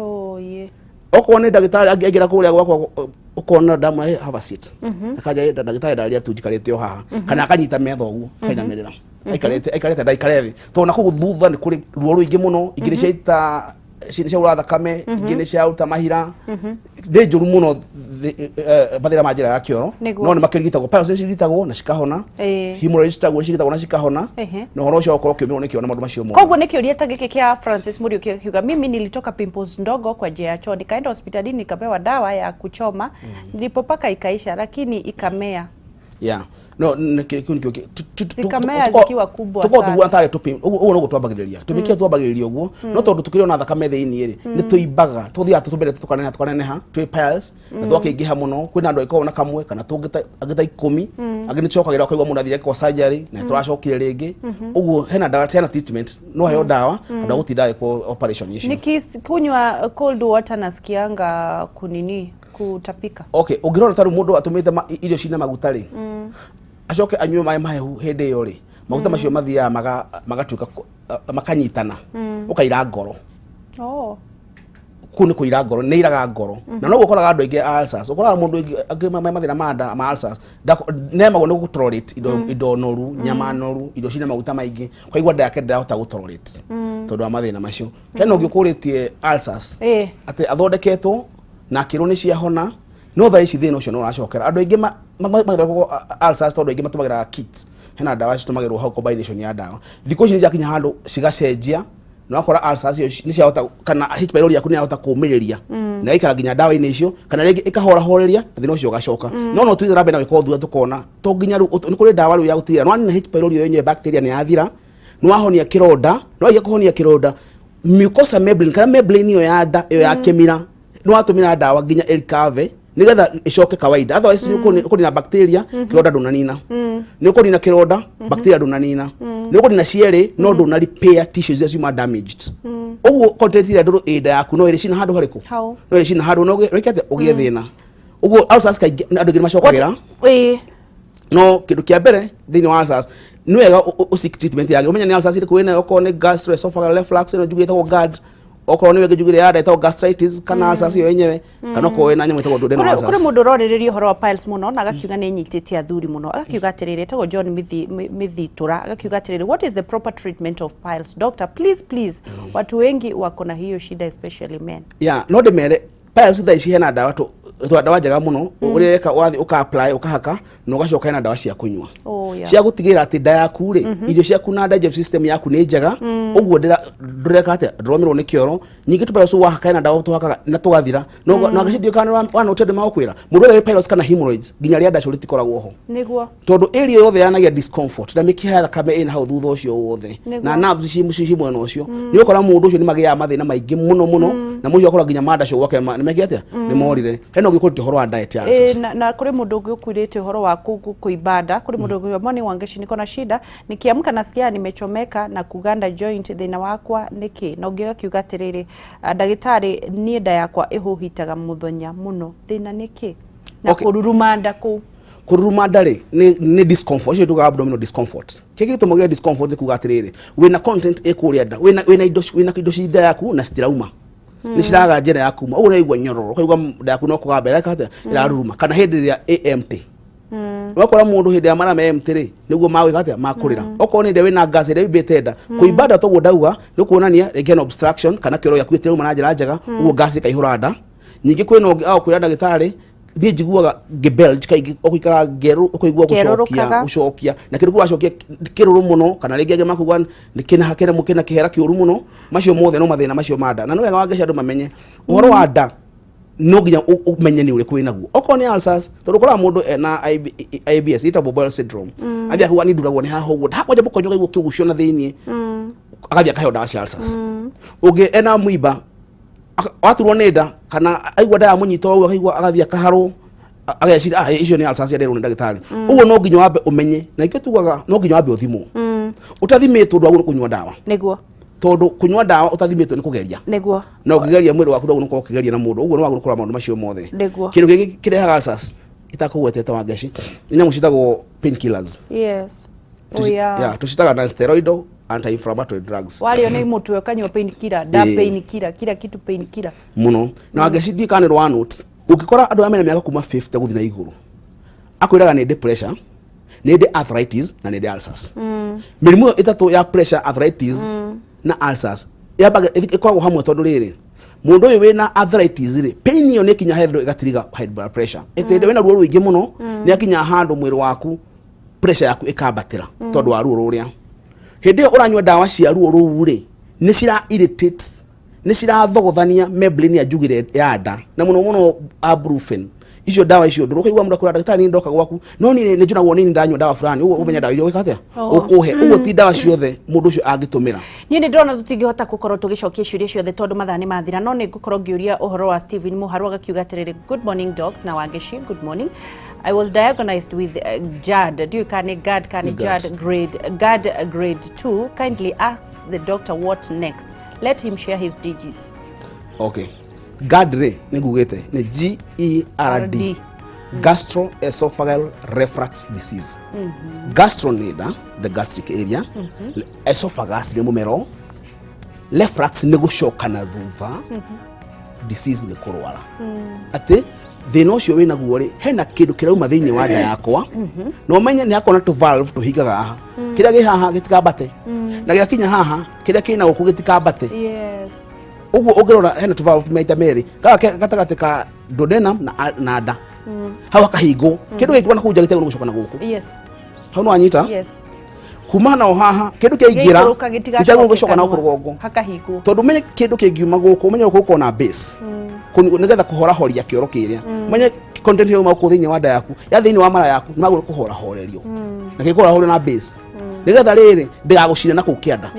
okone ndagitari agira kuria gwakwa ukona damu have a seat akaja ndagitari daria tunjikarite o haha kana akanyita metho uguo kainamirira aikarete ndaikarete to na kuguthutha ni kuri ruo ruingi muno igire ciita cia thakame ingine cia uta mahira de njuru muno bathira majira ya kioro no ni makirigitagwo piles cirigitagwo na cikahona hemorrhoids tagwo cirigitagwo na cikahona no horo cio okoro kiumirwo ni kioro maundu macio mo koguo ni kiuria ta giki kia Francis Murio kiuga, mimi nilitoka pimples ndogo kwa njia ya choo, nikaenda hospitalini nikapewa dawa ya kuchoma nilipopaka ikaisha lakini ikamea no zikamea zikiwa kubwa sana tuko tare tupim uguo no gutwambagiriria tumikia twambagiriria uguo no tondu tukiri na thakame thiini ri ni tuibaga tuthia tutumbere tukaneneha twi piles na twakingiha muno kwina andu ikona kamwe kana tungita agita 10 agini chokagira kaigwa mundu athire kwa surgery na turacokire ringi uguo hena dawa tena treatment no hayo dawa andu gutinda ko operation icio nikikunywa cold water nasikianga kunini kutapika okay ungirora taru mundu atumite irio cina maguta ri acoke anywe mai mahehu hindi yo ri maguta macio mathia magatuika makanyitana ukaira ngoro kuni kuira ngoro ni iraga ngoro na no gukoraga andu aingi ulcers ukoraga mundu aingi mathina ma ulcers nemago ni gutolerate indo noru nyama noru indo cina maguta maingi kwaigua ndake ndahota gutolerate tondu wa mathina macio hena ungikuritie ulcers ati athondeketwo na kiro ni ciahona no tha ici thina ucio no uracokera andu aingi mathondekwo ulcers tondu aingi matumagira kits hena dawa citumagirwo hau combination ya dawa thiko ici ni jakinya handu cigacenjia no akora ulcers ni ciahota kana H pylori yaku ni yahota kumiriria na ikara nginya dawa-ini icio kana ringi ikahora horeria thina ucio ugacoka no tuithira mbe na wiko thutha tukona to nginya ni kuri dawa riu ya gutira no ni H pylori yenyewe bacteria ni yathira no ahonia kironda no ya kuhonia kironda mucosa membrane kana membrane yo ya nda yo ya kemira no atumira dawa nginya recover nigetha icoke kawaida. Otherwise ni na bacteria kironda ndunanina, ni na kironda bacteria ndunanina, ni na ciere no nduna repair tissues as you are damaged. Uguo content ile nduru ida yaku no iri cina handu hariku, no iri cina handu no rekete ugie thina. Uguo ulcers ka andu ngi macokagira no kindu kia mbere thini wa ulcers ni wega usik treatment yake. Umenya ni ulcers ile kwina oko ni gastroesophageal reflux no jugite ko GERD, oko ni wege jugire yada ito gastritis kana ulcers yo yenyewe kana ko wena nyamwe to duodenal ulcers. Kuri mundu rorirerio horo wa piles muno na agakiuga ni nyitite athuri muno, agakiuga atirire to John Mithitura, agakiuga atirire, what is the proper treatment of piles doctor? Please watu wengi wako na hiyo shida, especially men. Yeah, no de mere piles thaici hena dawa to dawa njega muno ureka wathi uka apply ukahaka no gacoka na dawa cia kunywa cia gutigira ati nda yaku ri irio ciaku na digestive system yaku ni njega. Uguo ndureka ati ndromirwo ni kioro nyingi tupa so wahaka na dawa tuhaka na tugathira no gacidio kana wana utende maokwira mundu we piles kana hemorrhoids ginya ria ndacio ritikoragwo ho niguo tondu area yothe yanagia discomfort na mikiha thakame ina hau thutha ucio wothe na nerves cimu mwena ucio ni ukora mundu ucio ni magia mathina maingi muno na mucio akora ginya mandacio gwake ni mekia atia ni morire heno gikurite horo wa diet ya na kuri mundu ukwirite horo wa kuibada kuri mundu moni wangeshi niko na shida nikiamka nasikia nimechomeka na kuganda joint thina wakwa niki na ungiga kiuga atiriri ndagitari ni nda yakwa ihuhitaga muthonya muno thina niki na kururumanda kururumanda ri ni discomfort cio tuga abdominal discomfort kiki tumoge discomfort kuga atiriri wina content ekuria nda wina indo cida yaku na stirauma ni ciraga njira yaku ma ura igwa nyororo kaigwa nda yaku no kugambera kata iraruruma kana hindi ya AMT wakora mundu hindi ya mara AMT ri niguo mawe kata makurira oko ni ndewe na gas ri betenda kuibada to godauga ni kuonania again obstruction kana kiro yaku itira na njira njega ugo gas kaihura nda nyingi kwina ungi au kwira ndagitari thie njiguaga gebelge kaigi okuikara geru okuigua gucokia na kindu gwacokia kiruru muno kana ringi age makugwa nikina hakene mukina kihera kiuru muno macio mothe no mathina macio manda na no wega wangecia andu mamenye uhoro wa nda no ginya umenye ni uri kwina guo oko ni ulcers tondu kora mundu na IBS irritable bowel syndrome athia huwa ni nduragwo ni haho guo hakwaje mukonyoga igwo kiugucio na thiini agathia kahe dawa cia ulcers ugi ena muiba waturwo ni nda kana aigwa nda ya munyito uguo akaigwa agathia kaharo agecira icio ni ulcers ya nderwo ni ndagitari uguo no nginya wambe umenye na ikio tugaga no nginya wambe uthimwo utathimitwo ndwagu kunywa dawa niguo tondu kunywa dawa utathimitwo ni kugeria niguo na ukigeria mwiri waku ndwagu nuko ukigeria na mundu uguo no wagu nukora maundu macio mothe kindu giki kirehaga ulcers itakugwetete wangeshi nyamu citagwo painkillers tucitaga na steroidal anti-inflammatory drugs walio ni mutu kanywa painkiller painkiller kila kitu painkiller muno na wangecithii kana rwa notes ukikora andu amena miaka kuma 50 guthina iguru akwiraga ni depression ni arthritis na ni ulcers mirimu itatu ya pressure arthritis na ulcers yabaga ikoragwo hamwe tondu riri mundu uyu wina arthritis ri pain yo ni kinya head igatiriga high blood pressure etende wina ruo ruingi muno ni akinya handu mwiri waku pressure yaku ikabatira tondu wa ruo ruria hindi yo uranywa dawa cia ruo ruu ri ni cira irritate ni cira thogothania membrane ya jugire ya nda na muno ibuprofen icio dawa icio ndu ukaigwa mundu akura ndagitari ni ndoka gwaku no ni njuna woni ndanywa dawa fulani uguo umenya dawa iyo wikatia ukuhe uguo ti dawa ciothe mundu ucio angitumira ni ndona tutingihota gukorwo tugicokia ciuria ciothe tondu mathani mathira no ni gukorwo ngiuria uhoro wa Steven Muharu agakiuga atiriri good morning doc na wangeshi good morning I was diagnosed with GERD. Do you can GERD grade 2? Kindly ask the doctor what next. Let him share his digits. Okay. GERD ni gugete ni GERD. Gastroesophageal reflux disease. Gastro ni the gastric area. Esophagus ni mumero. Reflux ni gucoka na thutha. Disease ni kurwara. Ate thina ucio wina guo ri hena kindu kirauma thiini wa nda yakwa no menye ni akona to valve tuhigaga haha kiria gi haha gitikambate na giakinya haha kiria kina guku gitikambate uguo ungirora hena to valve maita meri gatagati ka duodenum na nda hawa kahingo kindu gikwana kuja gitego gucoka na guku hau no anyita kumana o haha kindu kiingira gitego gucoka na kurugongo hakahingo tondu menye kindu kingiuma guku menye guku na base nigetha kuhora horia kioro kiria menye content yo mako thiini wa nda yaku ya thiini wa mara yaku maguru kuhora horerio na kikora hore na base nigetha riri ndigagucina na kukianda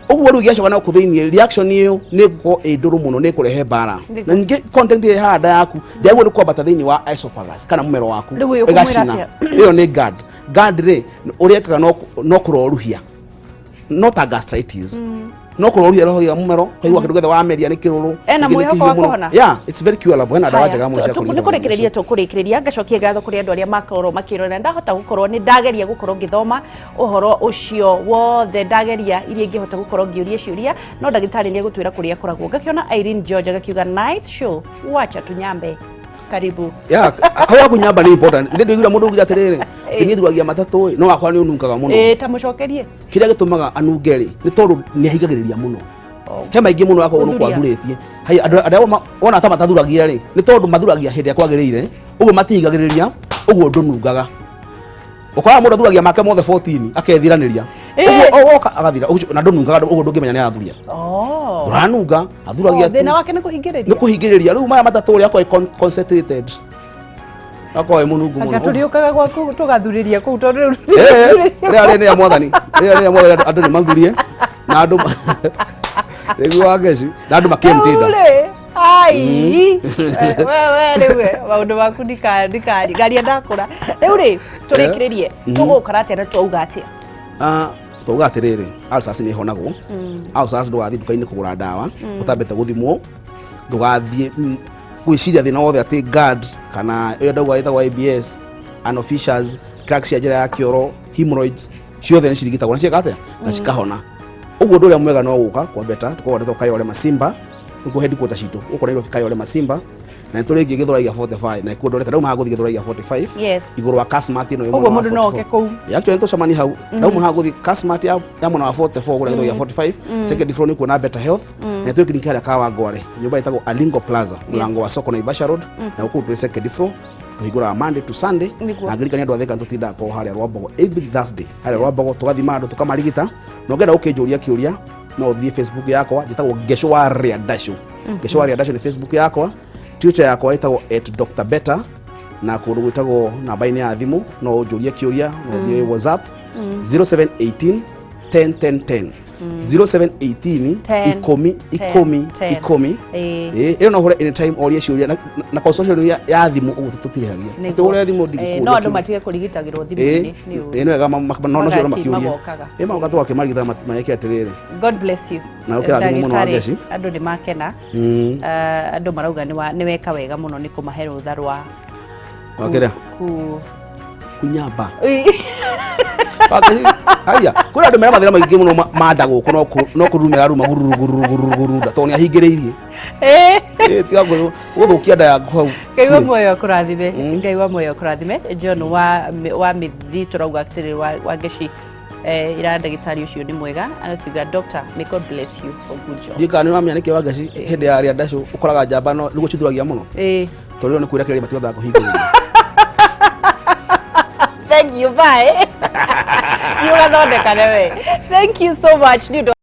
Uguo ru giacoka na kuthini reaction iyo ni guko induru muno ni kurehe bara. Na nge content ye hada yaku ndagwo ni kwambata thini wa esophagus kana mumero waku. Egacina. Iyo ni GAD. GAD re uriekaga no kuroruhia. Not a gastritis. No kuroruhia roho ya mumero kaigwa kindu gethe wa meria ni kiruru. Ena mwihoko wa kuhona. Yeah, it's very curable. Hena dawa njega muno cia kuria. Ni kurikireria to kurikireria ngacokia gatho kuri andu aria makorwo makirona ndahota gukorwo ni ndageria gukorwo ngithoma uhoro ucio wothe ndageria iria ingihota gukorwo ngiuria ciuria no ndagitari ni gutwira kuria koragwo ngakiona Irene George gakiuga night show wacha tunyambe karibu hawa kunyamba ni important ndio ngira mundu ugira atiriri kinyithuragia matatu no akwa ni unungaga muno ta mucokerie kiria gitumaga anungeri ni tondu ni ahigagiriria muno kema ingi muno akwo kwa thuritie hai andu ona ta matathuragia ri ni tondu mathuragia hindi akwagirire uguo matihigagiriria uguo ndunungaga ukora mundu athuragia make mothe 14 akethiraniria uguo oka agathira na ndunungaga uguo ndungimenya ni athuria Ranunga athuragia thina wake ni kuhingiriria ni kuhingiriria riu maya matatu uri akwa concentrated akwa munungu muno ngaturiukaga gwaku tugathuriria ku tondu ria ni mwathani andu ni mathurie na andu riu wageci na andu makimtida ai wewe maundu maku ndikari garia ndakura riu ri turikiririe tugukara atia na twauga atia tuga atiriri ulcers ni honagwo ulcers ndugathi duka-ini kugura ndawa utambete guthimwo ndugathie gwiciria thina wothe ati GAD kana iyo ndauga itagwo IBS anofishers cracks ya njira ya kioro hemorrhoids ciothe ni cirigitagwo na ciekatia na cikahona uguo ndu uria mwega no guka kwa beta tukoretwo kayole masimba uko headquarters citu uko na kayole masimba na tuli githora ya 45 na ikundo reta mahaguthi githora ya 45 yes iguru wa casmat ino uguo mundu no ke ku actually ntocamani hau ndau mahaguthi casmat ya mwana wa 44 gura githora ya 45 second floor ni kuona better health na tuli clinic ya kawa ngware nyumba itagwo Alingo Plaza mlango wa soko na Ibasha Road na uko tu second floor igura Monday to Sunday na ngirikania andu atheka ntutinda ko haria Rwambogo every Thursday haria Rwambogo tugathima andu tukamarigita no ngenda ukijuria kiuria no thie Facebook yakwa jitagwo Ngechu wa Riadashu Ngechu wa Riadashu ni Facebook yakwa Twitter yakwa itagwo @drbeta na kundu gwitagwo namba-ini ya thimu no ujurie kiuria no thie WhatsApp 0718 10 0718 10 iyo no hore anytime oria ciuria na consultation ya thimu ugu tutirihagia tuguria thimu ndigi no andu matige kurigitagirwo thimu-ini no ega no cio makiuria magoka twake marigitha mayeke atiriri God bless you na ukira thimu muno angeci andu ni makena andu marauga ni weka wega muno ni kumahe rutha rwa wakira kunyamba haya kuna andu mera mathira maingi muno manda guku no kurumira ruma gururu toni ahingiriirie tiga guthukia nda yaku hau kaigwa moyo kurathime ngaigwa moyo kurathime John wa mithi turauga atiri wa Ngeci ira ndagitari ucio ni mwega agakiuga doctor may God bless you for good job dikani wa mianike wa Ngeci hindi ya Riadashu ukoraga njamba no nigo cithuragia muno tori no kwira kire matiga kuhingiriria thank you bye you gathondeka newe thank you so much